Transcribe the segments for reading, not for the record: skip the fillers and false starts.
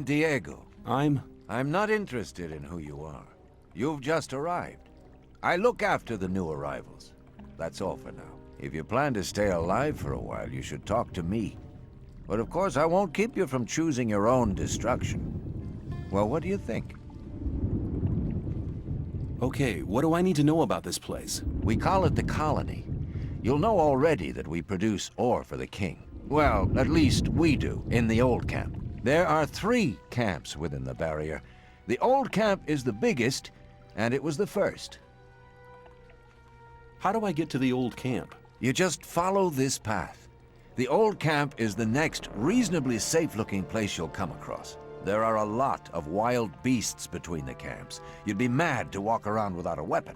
Diego. I'm not interested in who you are. You've just arrived. I look after the new arrivals. That's all for now. If you plan to stay alive for a while, you should talk to me. But of course, I won't keep you from choosing your own destruction. Well, what do you think? okay. What do I need to know about this place? We call it the Colony. You'll know already that we produce ore for the king. Well, at least we do, in the old camp. There are 3 camps within the barrier. The old camp is the biggest, and it was the first. How do I get to the old camp? You just follow this path. The old camp is the next reasonably safe-looking place you'll come across. There are a lot of wild beasts between the camps. You'd be mad to walk around without a weapon.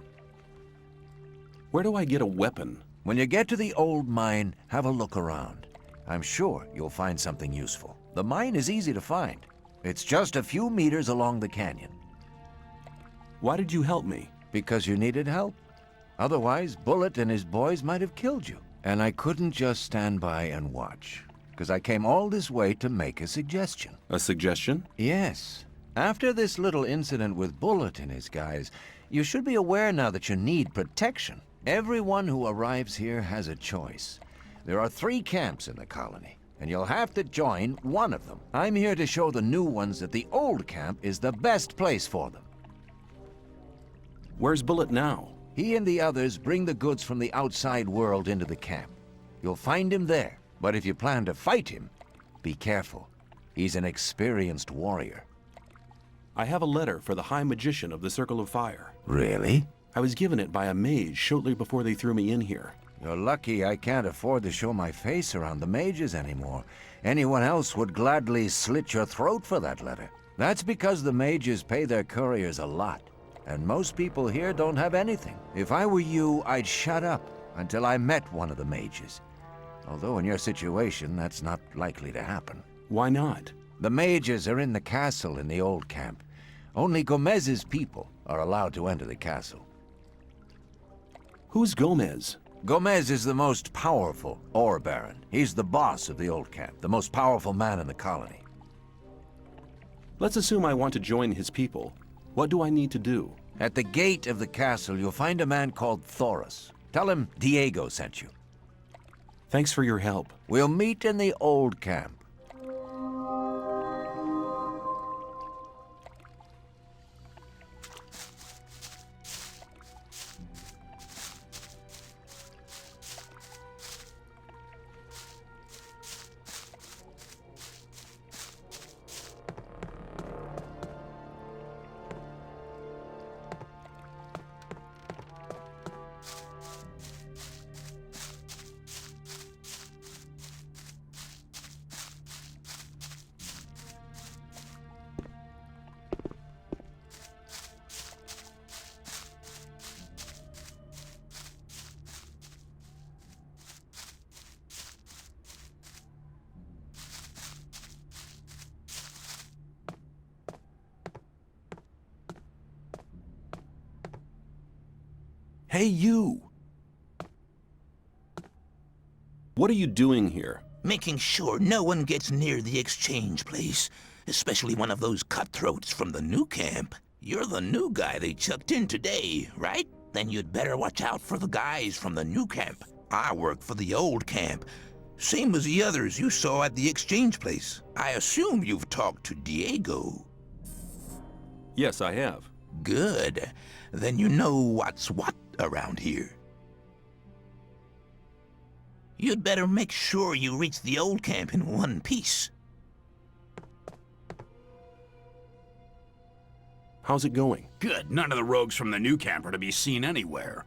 Where do I get a weapon? When you get to the old mine, have a look around. I'm sure you'll find something useful. The mine is easy to find. It's just a few meters along the canyon. Why did you help me? Because you needed help. Otherwise, Bullet and his boys might have killed you. And I couldn't just stand by and watch, because I came all this way to make a suggestion. A suggestion? Yes. After this little incident with Bullet and his guys, you should be aware now that you need protection. Everyone who arrives here has a choice. There are 3 camps in the colony, and you'll have to join one of them. I'm here to show the new ones that the old camp is the best place for them. Where's Bullet now? He and the others bring the goods from the outside world into the camp. You'll find him there, but if you plan to fight him, be careful. He's an experienced warrior. I have a letter for the High Magician of the Circle of Fire. Really? I was given it by a mage shortly before they threw me in here. You're lucky I can't afford to show my face around the mages anymore. Anyone else would gladly slit your throat for that letter. That's because the mages pay their couriers a lot, and most people here don't have anything. If I were you, I'd shut up until I met one of the mages. Although in your situation, that's not likely to happen. Why not? The mages are in the castle in the old camp. Only Gomez's people are allowed to enter the castle. Who's Gomez? Gomez is the most powerful ore baron. He's the boss of the old camp, the most powerful man in the colony. Let's assume I want to join his people. What do I need to do? At the gate of the castle, you'll find a man called Thoris. Tell him Diego sent you. Thanks for your help. We'll meet in the old camp. Hey, you! What are you doing here? Making sure no one gets near the exchange place, especially one of those cutthroats from the new camp. You're the new guy they chucked in today, right? Then you'd better watch out for the guys from the new camp. I work for the old camp, same as the others you saw at the exchange place. I assume you've talked to Diego. Yes, I have. Good. Then you know what's what around here. You'd better make sure you reach the old camp in one piece. How's it going? Good. None of the rogues from the new camp are to be seen anywhere.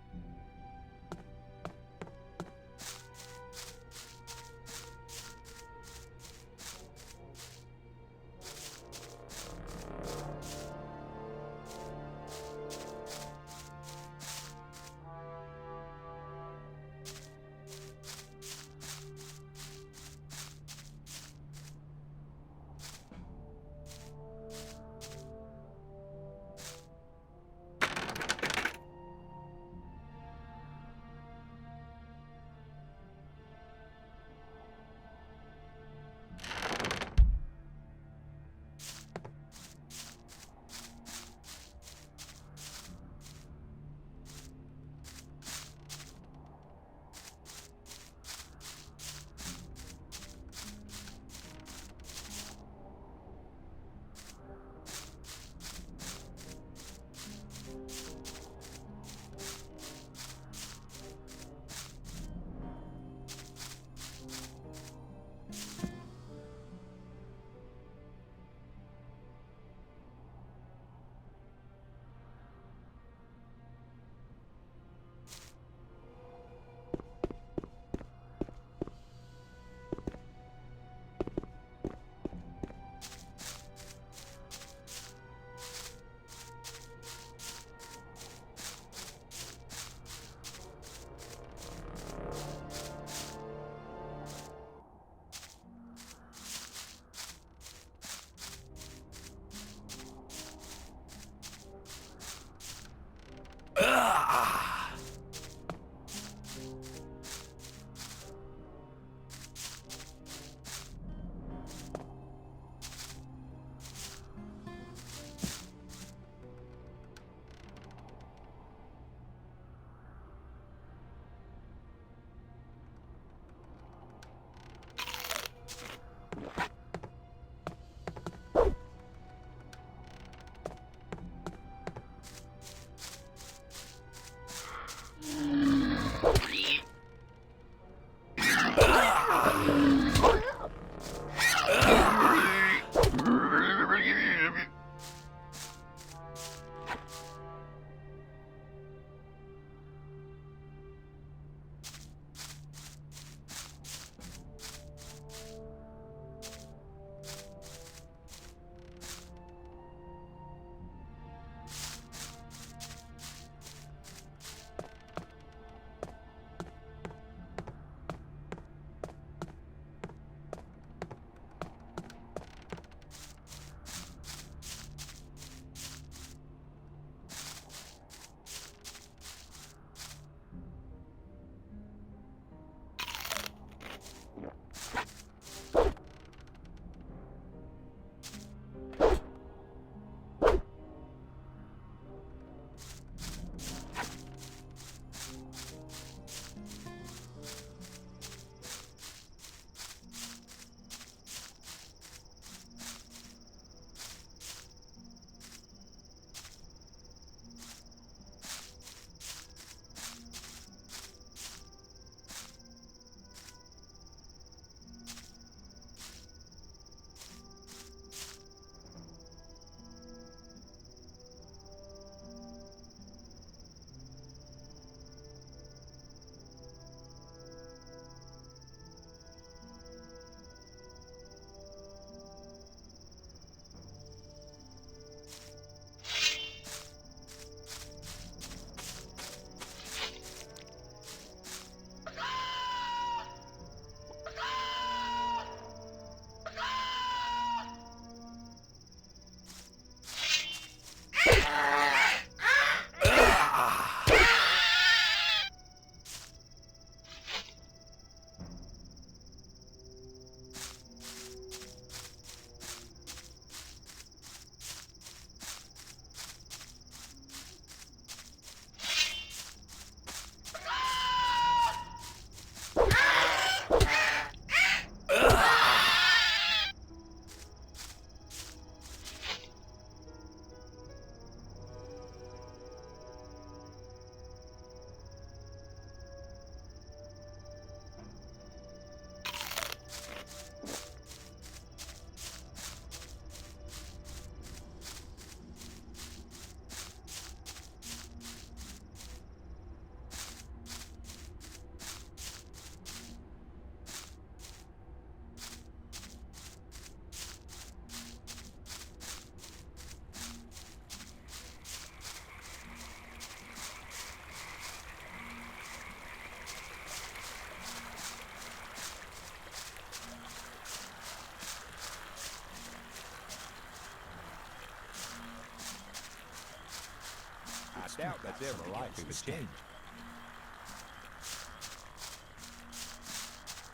doubt that's ever likely to change.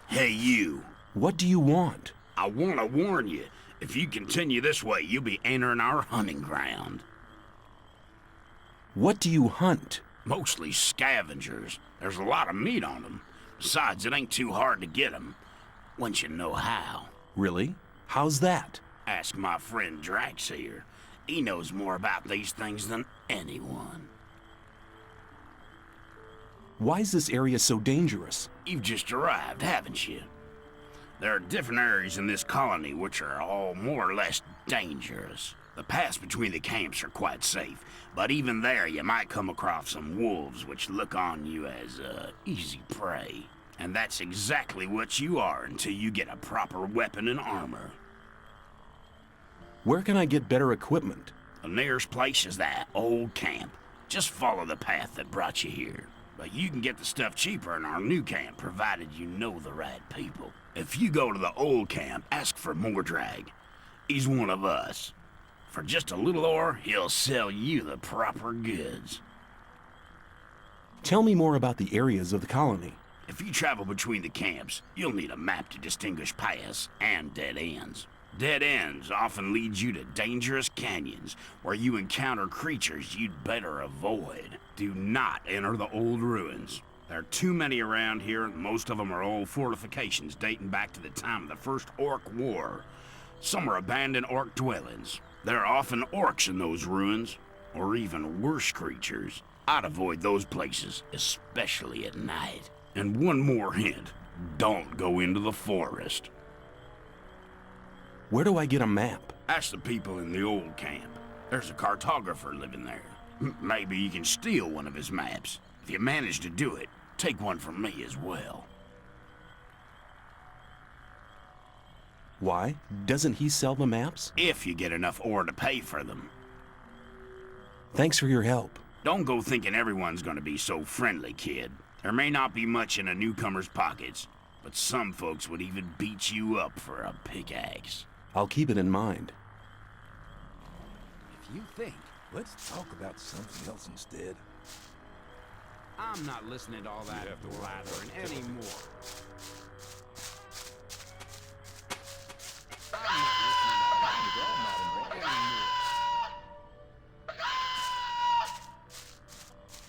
Hey, you. What do you want? I want to warn you. If you continue this way, you'll be entering our hunting ground. What do you hunt? Mostly scavengers. There's a lot of meat on them. Besides, it ain't too hard to get them, once you know how. Really? How's that? Ask my friend Drax here. He knows more about these things than anyone. Why is this area so dangerous? You've just arrived, haven't you? There are different areas in this colony which are all more or less dangerous. The paths between the camps are quite safe, but even there you might come across some wolves which look on you as easy prey. And that's exactly what you are until you get a proper weapon and armor. Where can I get better equipment? The nearest place is that old camp. Just follow the path that brought you here. But you can get the stuff cheaper in our new camp, provided you know the right people. If you go to the old camp, ask for Mordrag. He's one of us. For just a little ore, he'll sell you the proper goods. Tell me more about the areas of the colony. If you travel between the camps, you'll need a map to distinguish paths and dead ends. Dead ends often lead you to dangerous canyons where you encounter creatures you'd better avoid. Do not enter the old ruins. There are too many around here, and most of them are old fortifications dating back to the time of the First Orc War. Some are abandoned orc dwellings. There are often orcs in those ruins, or even worse creatures. I'd avoid those places, especially at night. And one more hint, don't go into the forest. Where do I get a map? Ask the people in the old camp. There's a cartographer living there. Maybe you can steal one of his maps. If you manage to do it, take one from me as well. Why? Doesn't he sell the maps? If you get enough ore to pay for them. Thanks for your help. Don't go thinking everyone's gonna be so friendly, kid. There may not be much in a newcomer's pockets, but some folks would even beat you up for a pickaxe. I'll keep it in mind. If you think, let's talk about something else instead. I'm not listening to all that blathering anymore.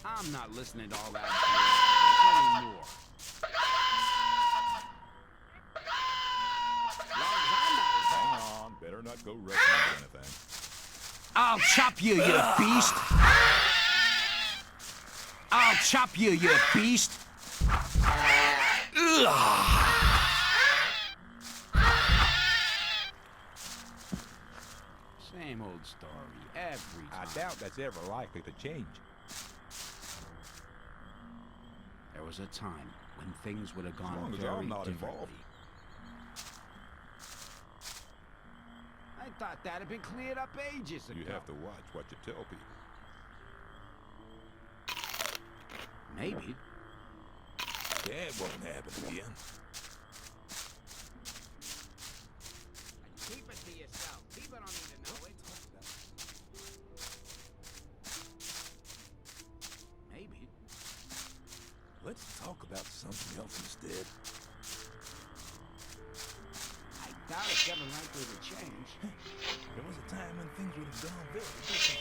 I'm not listening to all that anymore. Hang on, better not go rushing into anything. I'll chop you, you beast! I'll chop you, you beast! Same old story every time. I doubt that's ever likely to change. There was a time when things would have As long gone as very I'm not differently. involved. I thought that had been cleared up ages ago. You have to watch what you tell people. Maybe. That won't happen again. Keep it to yourself. People don't need to know it. Maybe. Let's talk about something else instead. I doubt it's ever likely to change. There was a time when things would have gone very different.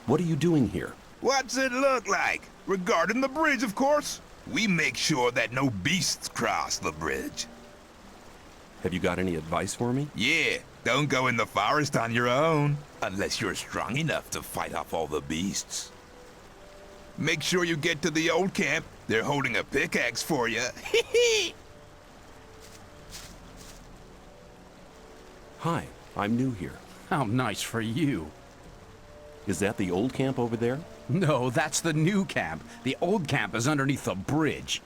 What are you doing here? What's it look like? Regarding the bridge, of course. We make sure that no beasts cross the bridge. Have you got any advice for me? Yeah, don't go in the forest on your own. Unless you're strong enough to fight off all the beasts. Make sure you get to the old camp. They're holding a pickaxe for you. Hi, I'm new here. How nice for you. Is that the old camp over there? No, that's the new camp. The old camp is underneath the bridge.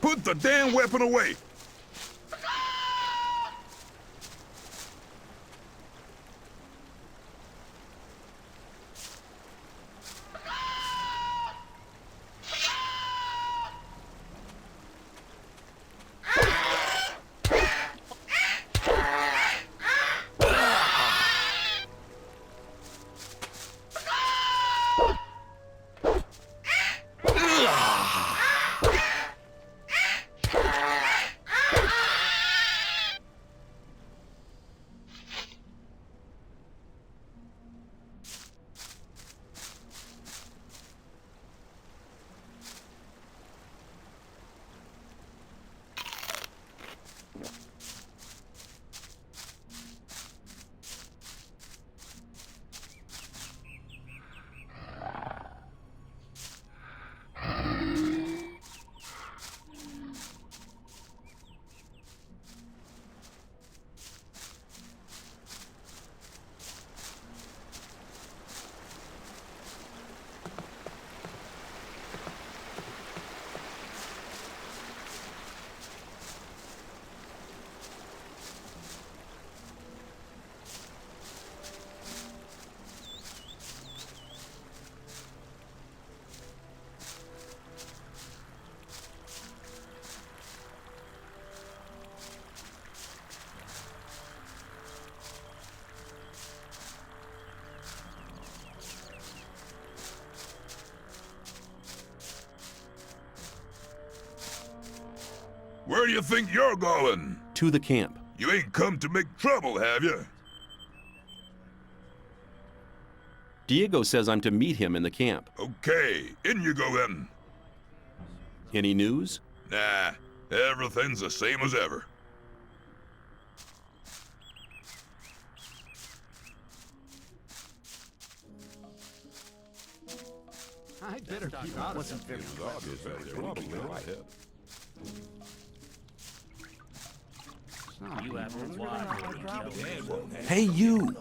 Put the damn weapon away. Where do you think you're going? To the camp. You ain't come to make trouble, have you? Diego says I'm to meet him in the camp. Okay, in you go then. Any news? Nah, everything's the same as ever. I'd better keep out of it. It was obvious that was probably right ahead. Hey, you!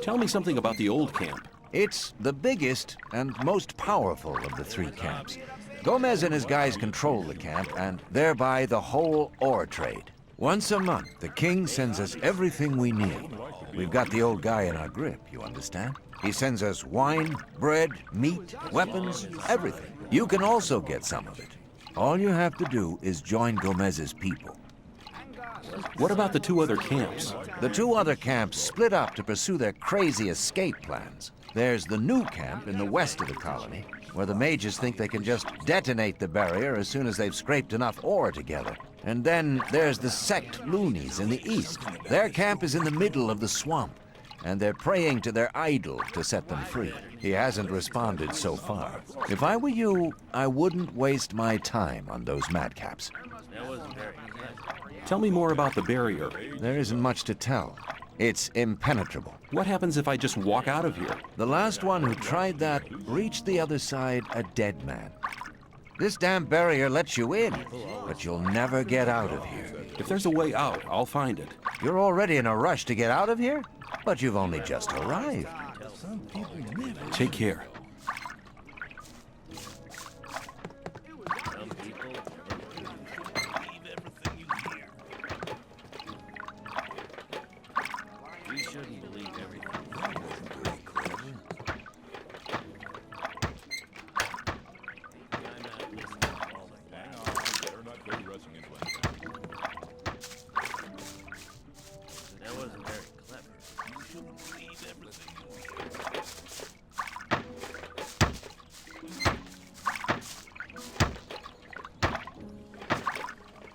Tell me something about the old camp. It's the biggest and most powerful of the three camps. Gomez and his guys control the camp and thereby the whole ore trade. Once a month, the king sends us everything we need. We've got the old guy in our grip, you understand? He sends us wine, bread, meat, weapons, everything. You can also get some of it. All you have to do is join Gomez's people. What about the two other camps? The two other camps split up to pursue their crazy escape plans. There's the new camp in the west of the colony, where the mages think they can just detonate the barrier as soon as they've scraped enough ore together. And then there's the sect loonies in the east. Their camp is in the middle of the swamp, and they're praying to their idol to set them free. He hasn't responded so far. If I were you, I wouldn't waste my time on those madcaps. Tell me more about the barrier. There isn't much to tell. It's impenetrable. What happens if I just walk out of here? The last one who tried that reached the other side a dead man. This damn barrier lets you in, but you'll never get out of here. If there's a way out, I'll find it. You're already in a rush to get out of here? But you've only just arrived. Take care.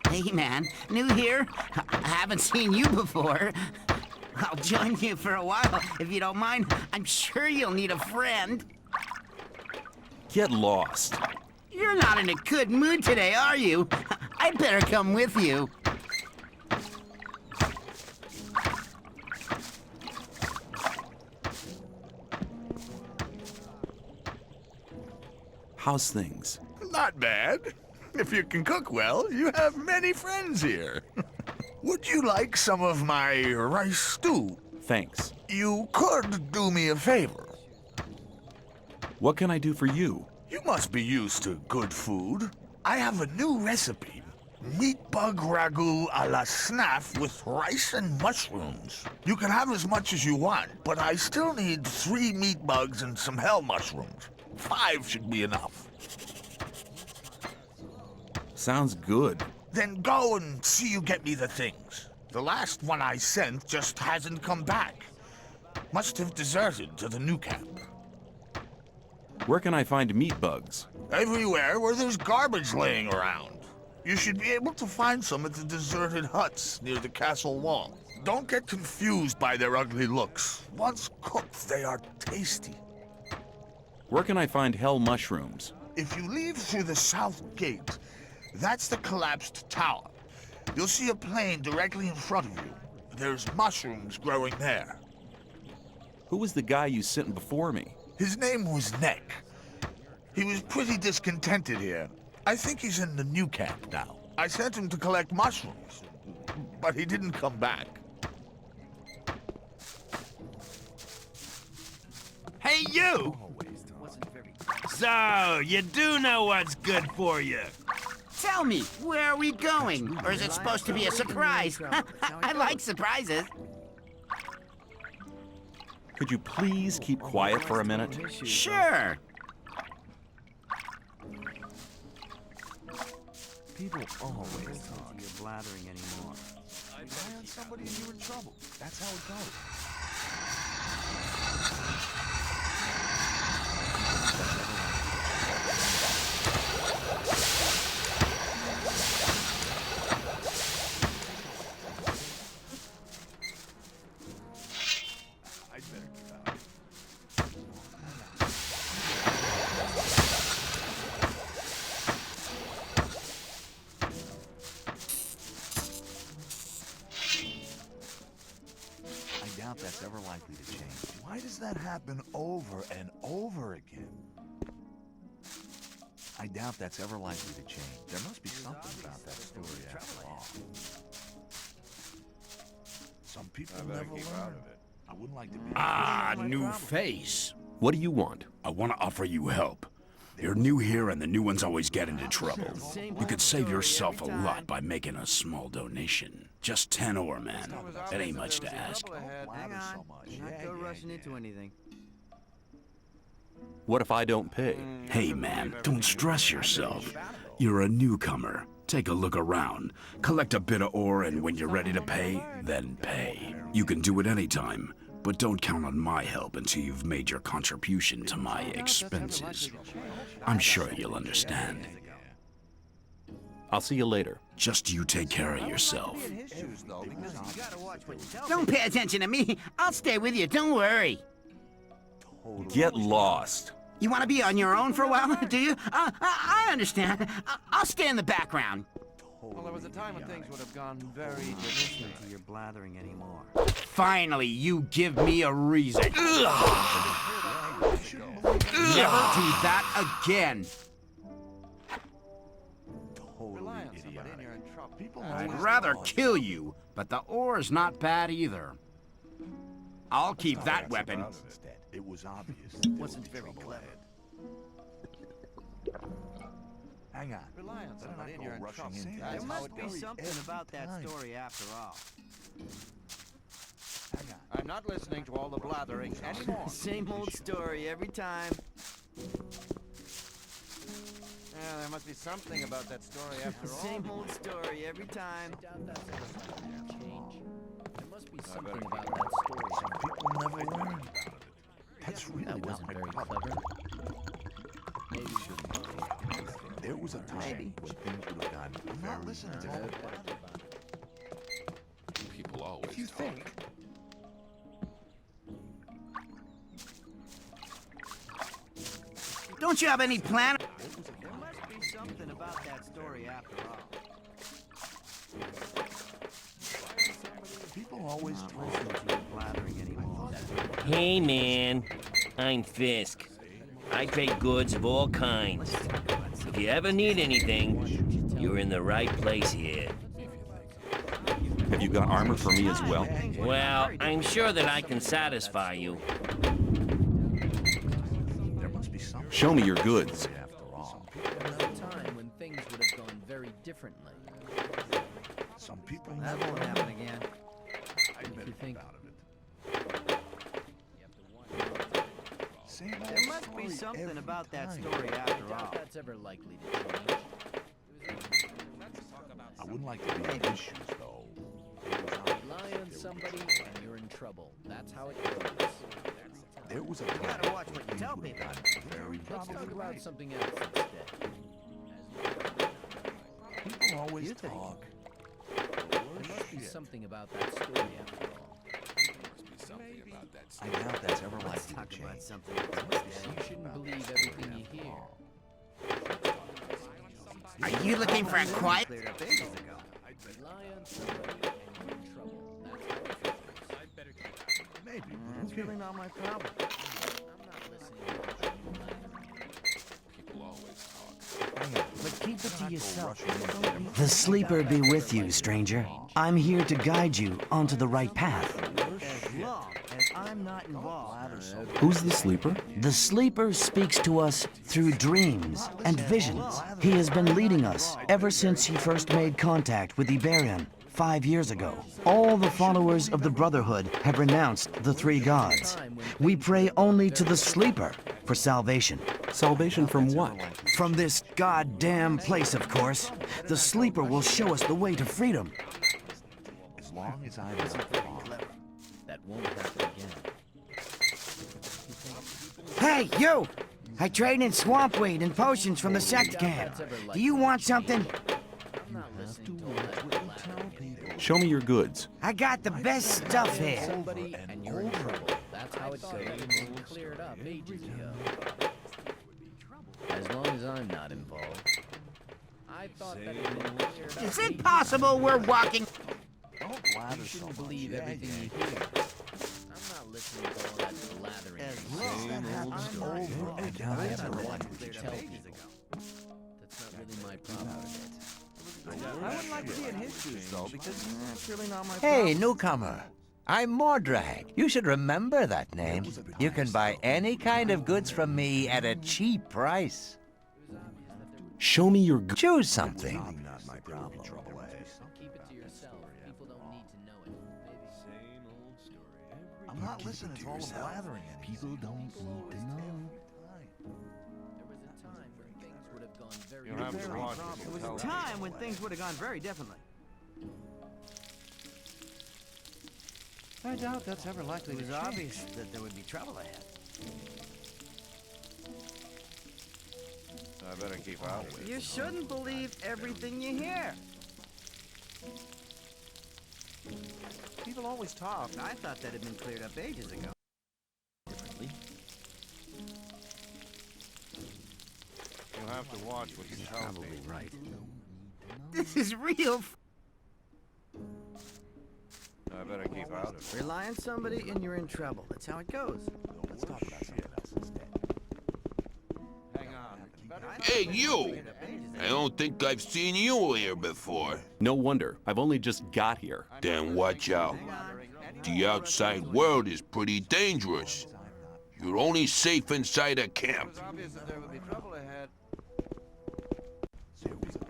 Hey, man. New here? I haven't seen you before. I'll join you for a while, if you don't mind. I'm sure you'll need a friend. Get lost. You're not in a good mood today, are you? I'd better come with you. How's things? Not bad. If you can cook well, you have many friends here. Would you like some of my rice stew? Thanks. You could do me a favor. What can I do for you? You must be used to good food. I have a new recipe. Meat bug ragu a la snaff with rice and mushrooms. You can have as much as you want, but I still need 3 meat bugs and some hell mushrooms. 5 should be enough. Sounds good. Then go and see you get me the things. The last one I sent just hasn't come back. Must have deserted to the new camp. Where can I find meat bugs? Everywhere where there's garbage laying around. You should be able to find some at the deserted huts near the castle wall. Don't get confused by their ugly looks. Once cooked, they are tasty. Where can I find hell mushrooms? If you leave through the south gate, that's the collapsed tower. You'll see a plane directly in front of you. There's mushrooms growing there. Who was the guy you sent before me? His name was Neck. He was pretty discontented here. I think he's in the new camp now. I sent him to collect mushrooms, but he didn't come back. Hey, you! So, you do know what's good for you. Tell me, where are we going? Or is it supposed to be a surprise? I like surprises. Could you please keep quiet for a minute? Sure. People always talk. You're blathering anymore. Rely on somebody and you're in trouble. That's how it goes. That's ever likely to change. Why does that happen over and over again? I doubt that's ever likely to change. There must be something about that story after all. Some people never learn. I wouldn't like to be... Ah, new face. What do you want? I want to offer you help. You're new here and the new ones always get into trouble. You could save yourself a lot by making a small donation. Just 10 ore, man. That ain't much to ask. Hang on. Not go rushing into anything. What if I don't pay? Hey, man, don't stress yourself. You're a newcomer. Take a look around. Collect a bit of ore, and when you're ready to pay, then pay. You can do it anytime, but don't count on my help until you've made your contribution to my expenses. I'm sure you'll understand. I'll see you later. Just you take care of yourself. Don't pay attention to me. I'll stay with you, don't worry. Get lost. You want to be on your own for a while, do you? I understand. I'll stay in the background. Well, there was a time when things would have gone very differently to your blathering anymore. Finally, you give me a reason. Never do that again. I'd rather kill you, but the ore's not bad either. I'll keep that weapon. It was obvious. Wasn't very clever. Hang on. Rely on somebody and you're in trouble. There must be something about that story after all. Hang on. I'm not listening to all the blathering anymore. Same old story every time. Yeah, there must be something about that story after all. Same old story every time. There must be something about that story. Some people never learn. That's really not very clever. Maybe There was a time when things would have gone very different. People always If you talk. think, Don't you have any plan? There must be something about that story after all. people always talk. Listen to you blathering anymore. Hey man, I'm Fisk. I trade goods of all kinds. If you ever need anything, you're in the right place here. Have you got armor for me as well? Well, I'm sure that I can satisfy you. There must be something Show me your goods. after all. Another time when things would have gone very differently. Some people That never won't happen again. If you think Same old There must be story something every about that time. story I after doubt all. that's ever likely to change. I wouldn't like to be in issues, though. Rely on somebody and you're in trouble. That's how it goes. There was a You time gotta watch what you things tell would have people. gone very Let's talk different. about something else instead. People always You think? talk. There must be something about that story after all. I doubt that's ever likely to Talk change. about something You else. shouldn't believe everything you hear. Are you looking for a quiet? Cleared up ages ago. Rely on somebody and you're in trouble. That's how it goes. Maybe. That's really not my problem. I'm not listening. People always talk. Hang on. But keep it to yourself. The sleeper be with you, stranger. I'm here to guide you onto the right path. As long as I'm not involved. Who's the sleeper? The sleeper speaks to us through dreams and visions. He has been leading us ever since he first made contact with Iberian 5 years ago. All the followers of the Brotherhood have renounced the three gods. We pray only to the sleeper for salvation. Salvation from what? From this goddamn place, of course. The sleeper will show us the way to freedom. As long as I'm not involved. That won't happen again. Hey, you! I trade in swamp weed and potions from the sect camp. Do you want something? I'm not listening to all that blabbering. Show me your goods. I got the best stuff here. Somebody and you're in trouble. That's how it goes. It cleared up ages ago. As long as I'm not involved. I thought that had been cleared up. Is it possible we're walking? Don't blather You so shouldn't much. believe Yeah, everything yeah. you hear. I'm not listening to all that blathering. As long as I'm not Over involved. and I over don't know again. what to tell people. That's not really my problem. I would like to be in his shoes, though, because it's really not my Hey, problem. newcomer. I'm Mordrag. You should remember that name. You can buy any kind of goods from me at a cheap price. Show me your goods. Choose something. Not my problem. Keep it to yourself. People don't need to know it. Maybe. I'm not listening to all the blathering. People don't need to know. There was a time when things would have gone very There was a time when things would have gone very differently. I doubt that's ever likely to change. It was obvious that there would be trouble ahead. I better keep out of it. You shouldn't believe everything you hear. People always talk. I thought that had been cleared up ages ago. You'll have to watch what you tell me. Right. This is real. I better keep out of it. Rely on somebody and you're in trouble. That's how it goes. Let's talk about something else instead. Hang on. Hey, you! I don't think I've seen you here before. No wonder. I've only just got here. Then watch out. The outside world is pretty dangerous. You're only safe inside a camp. It's obvious that there would be trouble ahead. There was a time.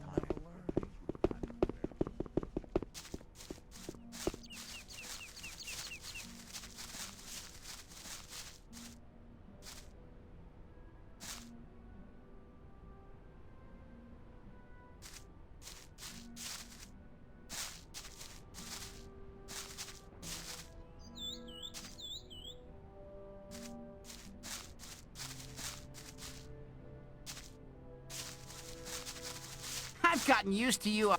gotten used to you.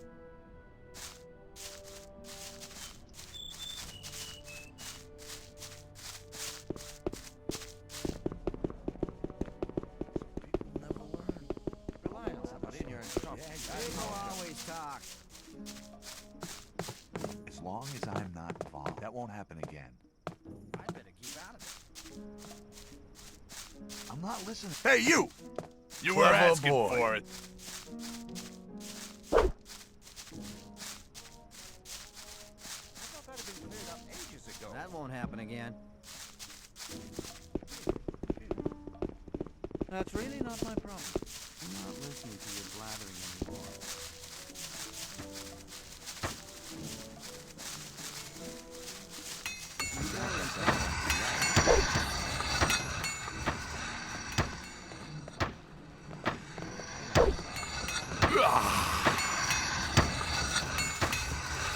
People always talk. As long as I'm not involved, that won't happen again. I better keep out of it. I'm not listening. Hey, you! You were asking for it. That won't happen again. That's really not my problem. I'm not listening to your blathering anymore.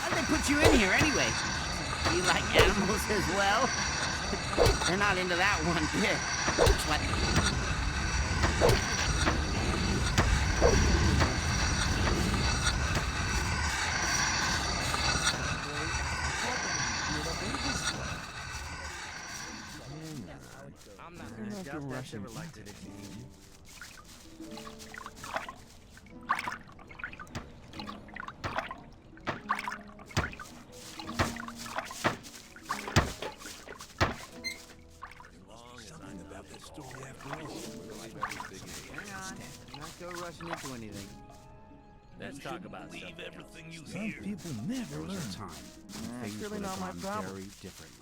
How'd they put you in here anyway? Do you like animals as well? They're not into that one bit. What? I'm not gonna doubt that's ever liked it. Hang on. Not go rushing into anything. Let's talk about Leave something everything you else. hear. People never learn. Time. That's really not my problem. Very differently.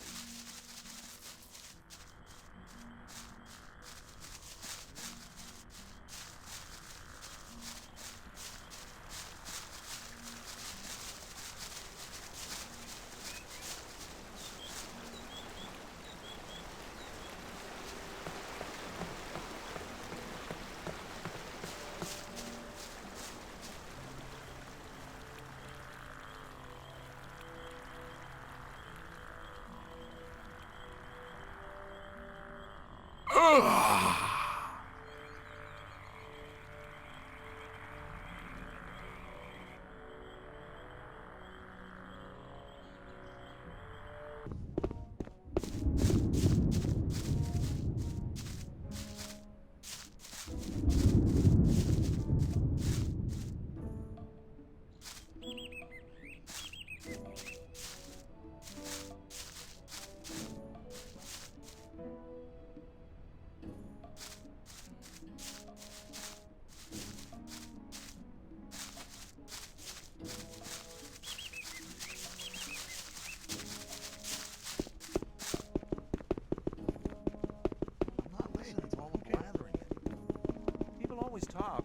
Always talk.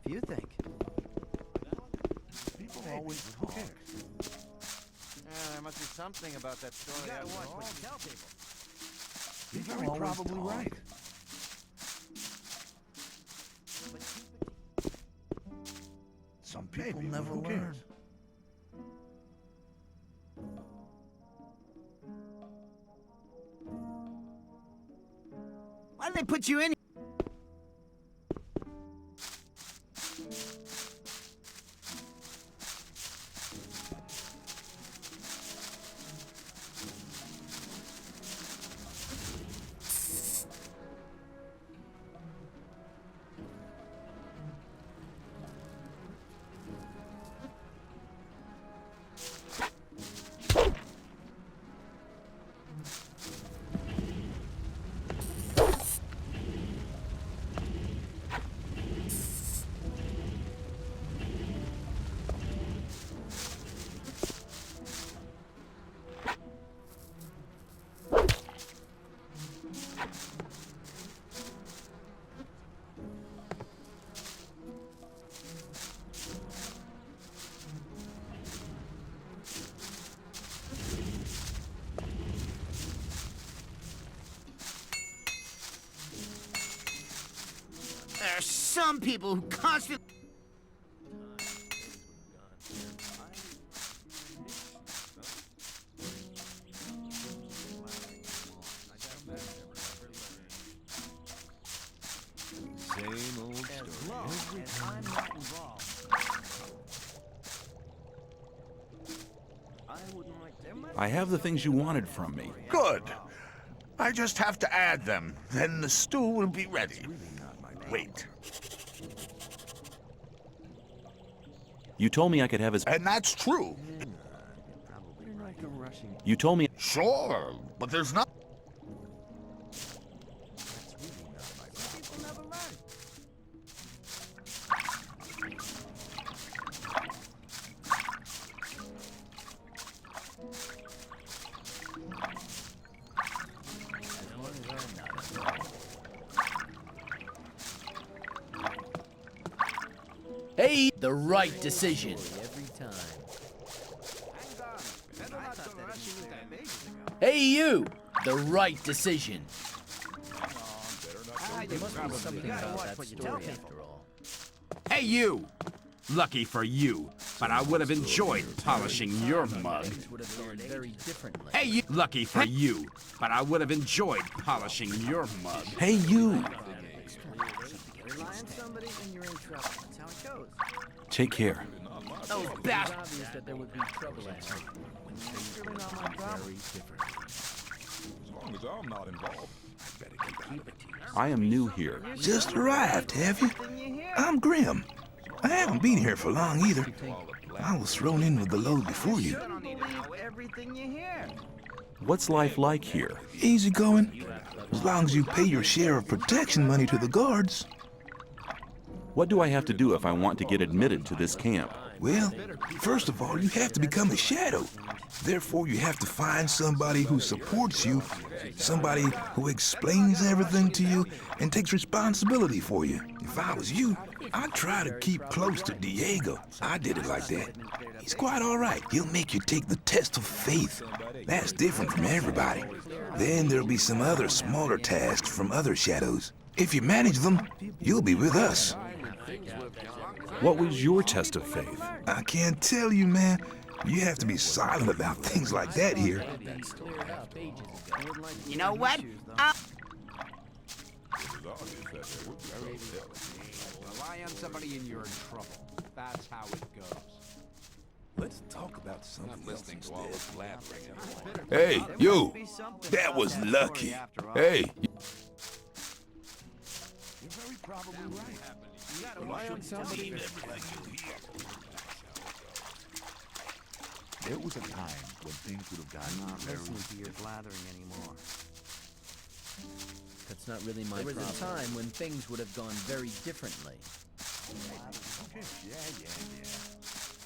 If you think. People always talk. There must be something about that story. You gotta watch what you tell people. You're very probably right. Some people never learn. Why'd they put you in? There are some people who constantly... Same old story. I'm not involved. I have the things you wanted from me. Good. I just have to add them. Then the stew will be ready. Wait. You told me I could have as... And that's true. You told me... Sure, but there's not... Hey, the right decision. Every time. Hey, you! The right decision. There must be something about that story after all. Hey, you! Lucky for you, but I would have enjoyed polishing your mug. Would have gone very differently. Hey, you! Lucky for you, but I would have enjoyed polishing your mug. Hey, you! Rely on somebody and you're in trouble. That's how it goes. Take care. Oh, It was obvious that there would be trouble ahead. Very different. As long as I'm not involved, I better keep it to yourself. I am new here. Just arrived, have you? I'm Grim. I haven't been here for long either. I was thrown in with the load before you. Everything you hear. What's life like here? Easy going. As long as you pay your share of protection money to the guards. What do I have to do if I want to get admitted to this camp? Well, first of all, you have to become a shadow. Therefore, you have to find somebody who supports you, somebody who explains everything to you and takes responsibility for you. If I was you, I'd try to keep close to Diego. I did it like that. He's quite all right. He'll make you take the test of faith. That's different from everybody. Then there'll be some other smaller tasks from other shadows. If you manage them, you'll be with us. What was your test of faith? I can't tell you, man. You have to be silent about things like that here. You know what? Rely on somebody and you're in trouble. That's how it goes. Let's talk about something else instead. Hey, you! That was lucky. Hey! You're very probably right. You gotta rely on somebody. There was a time when things would have gotten Not very... listening to your blathering anymore. That's not really my problem. There was a time when things would have gone very differently. Okay, yeah.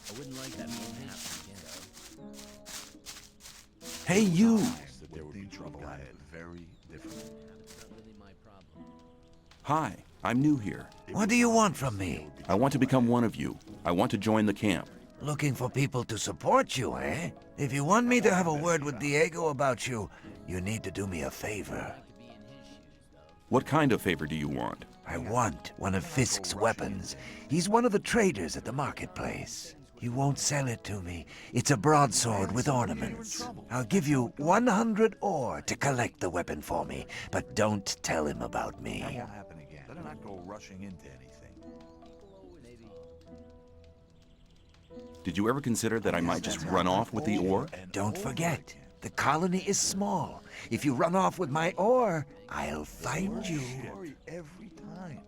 I wouldn't like that being happen again. Hey, you! That there would be trouble ahead. Very different. That's not really my problem. Hi, I'm new here. What do you want from me? I want to become one of you. I want to join the camp. Looking for people to support you, eh? If you want me to have a word with Diego about you, you need to do me a favor. What kind of favor do you want? I want one of Fisk's weapons. He's one of the traders at the marketplace. You won't sell it to me. It's a broadsword with ornaments. I'll give you 100 ore to collect the weapon for me, but don't tell him about me. That won't happen again. Better not go rushing into anything. Did you ever consider that I might just run off with the ore? Don't forget, the colony is small. If you run off with my ore, I'll find you. Every time.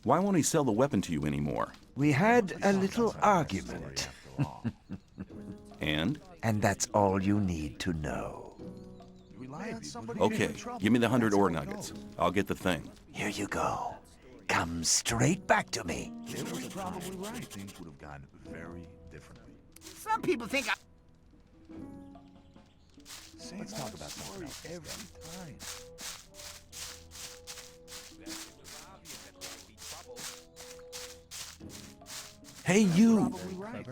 Why won't he sell the weapon to you anymore? We had a little argument. And? And that's all you need to know. Okay, give me the 100 ore nuggets. I'll get the thing. Here you go. Come straight back to me. There was probably right. Things would have gone very differently. Some people think Let's talk about something else every time. Hey, you! Right.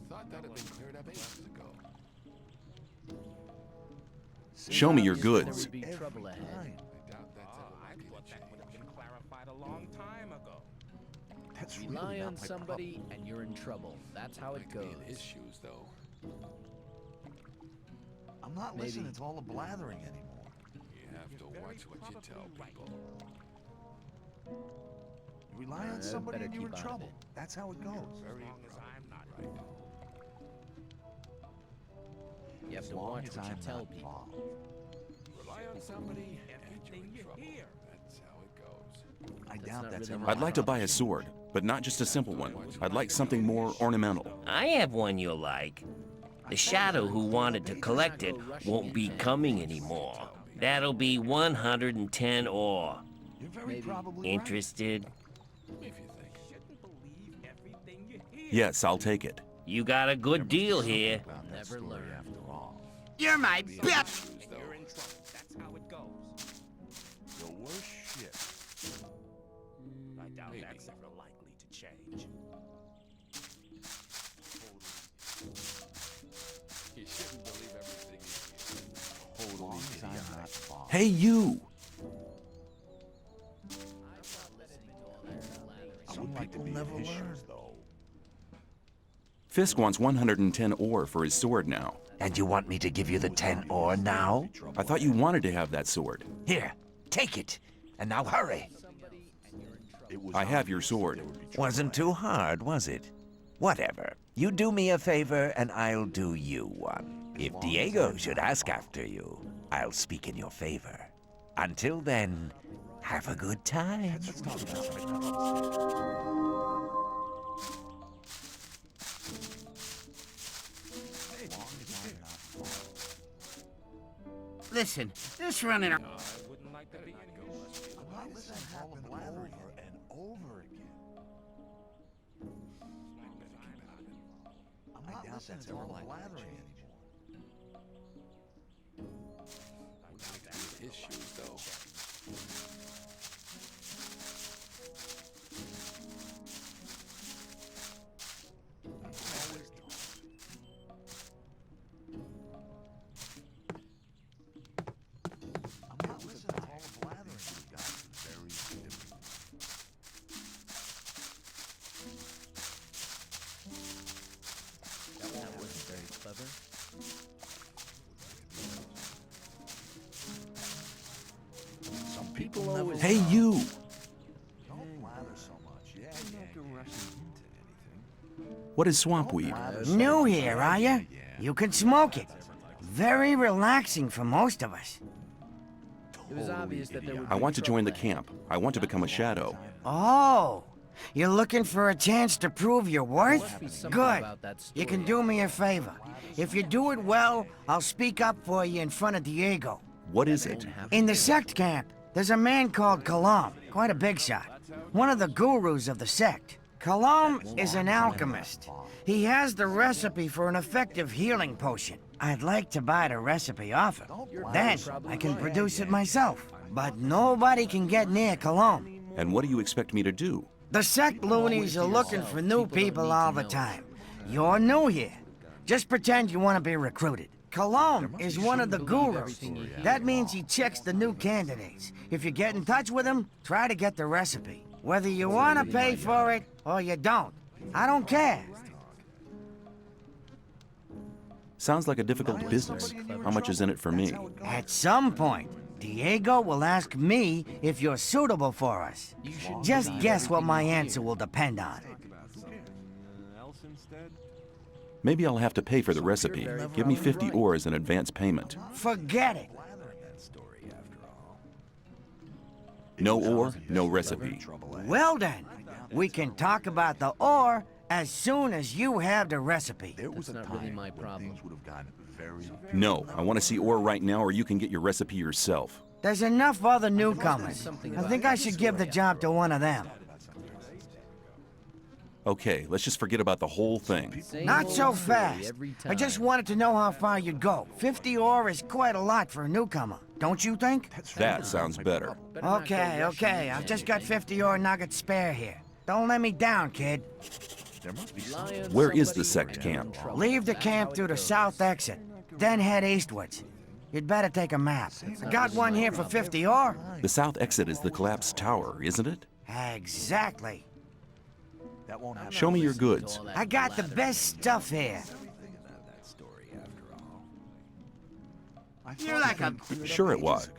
Thought that had been cleared up ages ago. Show me your goods. There would be trouble ahead. I doubt that's ever likely to change. Clarified a long time ago. That's Rely really on not my somebody problem. and you're in trouble. That's how it goes. His shoes, though. I'm not listening to all the blathering anymore. You have to watch what you tell people. You rely on somebody and you're in trouble. That's how it goes. Very You have to watch what you tell people. Rely on somebody, and you're in trouble. That's how it goes. I doubt that's really ever. I'd like to buy a sword, but not just a simple one. I'd like something more ornamental. I have one you'll like. The Shadow who wanted to collect it won't be coming anymore. That'll be 110 ore. You're very probably Interested? Yes, I'll take it. You got a good deal here. Never learn. after all. You're my bitch! You're in trouble. That's how it goes. The worst shit. I doubt that's ever likely to change. You shouldn't believe everything you hear. Totally idiotic. Hey, you! Some people never learn, though. Fisk wants 110 ore for his sword now. And you want me to give you the 10 ore now? I thought you wanted to have that sword. Here, take it. And now hurry. I have your sword. Wasn't too hard, was it? Whatever. You do me a favor, and I'll do you one. If Diego should ask after you, I'll speak in your favor. Until then, have a good time. Listen, this running around. I wouldn't like to be in Over and over again. I doubt that's ever likely to change. I would like to be in his shoes, though. I'm not listening to all the blathering you've got. Very different. That wasn't very clever. Some people always. Hey, you! Don't blather so much. Yeah. What is swamp weed? New here, are you? You can smoke it. Very relaxing for most of us. It was obvious that there would I be want to join the trouble camp. I want to become a shadow. Oh, you're looking for a chance to prove your worth? Must be something Good. about that You can story. do me a favor. If you do it well, I'll speak up for you in front of Diego. What is it? In the sect camp, there's a man called Kalam, quite a big shot. One of the gurus of the sect. Kalam is an alchemist. He has the recipe for an effective healing potion. I'd like to buy the recipe off him. Then I can produce it myself. But nobody can get near Kalam. And what do you expect me to do? The sect loonies are looking for new people all the time. You're new here. Just pretend you want to be recruited. Kalam is one of the gurus. That means he checks the new candidates. If you get in touch with him, try to get the recipe. Whether you want to pay for it or you don't. I don't care. Sounds like a difficult business. How much is in it for me? At some point, Diego will ask me if you're suitable for us. Just guess what my answer will depend on. Maybe I'll have to pay for the recipe. Give me 50 ore as an advance payment. Forget it. No ore, no recipe. Well then, we can talk about the ore as soon as you have the recipe. There was That's a not really time my when problem. things would have gotten very. No, I want to see ore right now or you can get your recipe yourself. There's enough other newcomers. something I about think I should give the job to one of them. Okay, let's just forget about the whole thing. Same Not old so story fast. every I just time. wanted to know how far you'd go. 50 ore is quite a lot for a newcomer, don't you think? That sounds better. Better not go Okay, rushing okay. into I've just got anything. 50 ore nuggets spare here. Don't let me down, kid. There must be Rely on Where is somebody the sect or you're in camp? trouble. Leave the That's camp how it through the goes. south exit, then head eastwards. You'd better take a map. I got one here for 50 ore. The south exit is the collapsed tower, isn't it? Exactly. That won't happen. Show me your goods. I got the best stuff here. You're like a... Sure it was.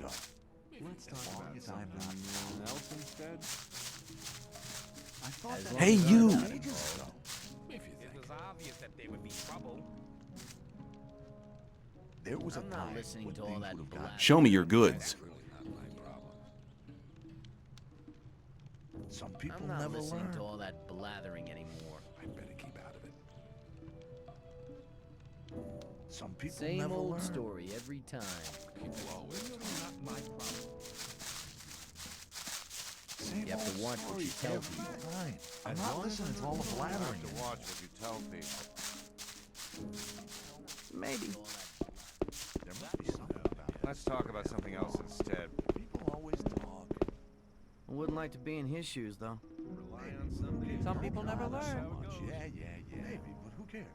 Hey, you! It was obvious that there would be trouble. There was a I'm not time listening when to all things that would have gotten Show me your goods. Some people I'm not never listening learn. to all that blathering anymore. I better keep out of it. Some people Same never old learn. story every time. People always talk. Not my problem. Same You have to old watch what you story tell every people. time. I'm not listening to all the blathering. To watch what you tell people. Maybe. There must be something about it. Let's talk about something else instead. People always talk. I wouldn't like to be in his shoes, though. Rely on somebody. Some people never learn. Yeah. Maybe, but who cares?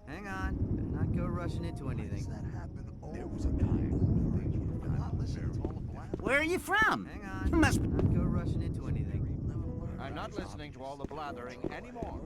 Hang on. Better not go rushing into anything. That happened. There was a time when things would have gotten not listening to all the blathering. Where are you from? Hang on. You must. Not go rushing into anything. I'm not listening to all the blathering anymore.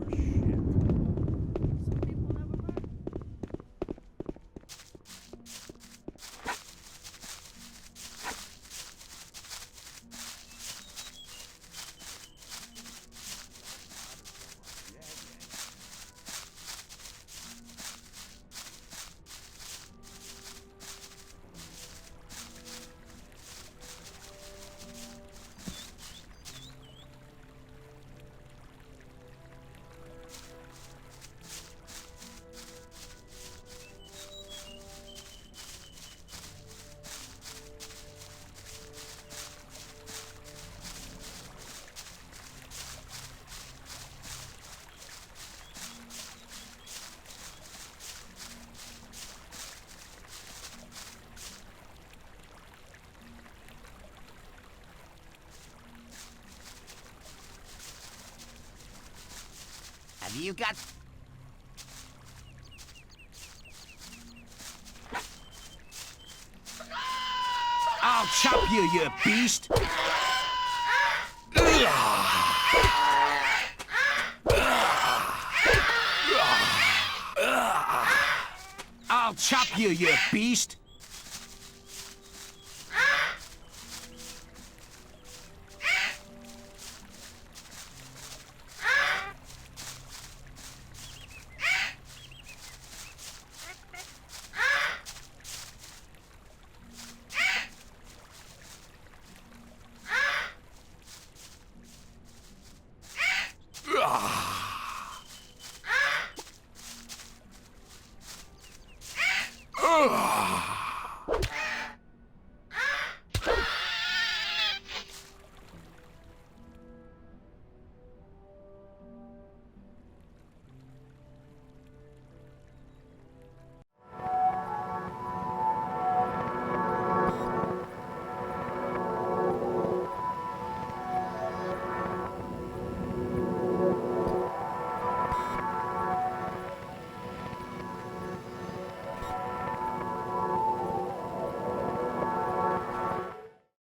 Have you got? I'll chop you, you beast! I'll chop you, you beast!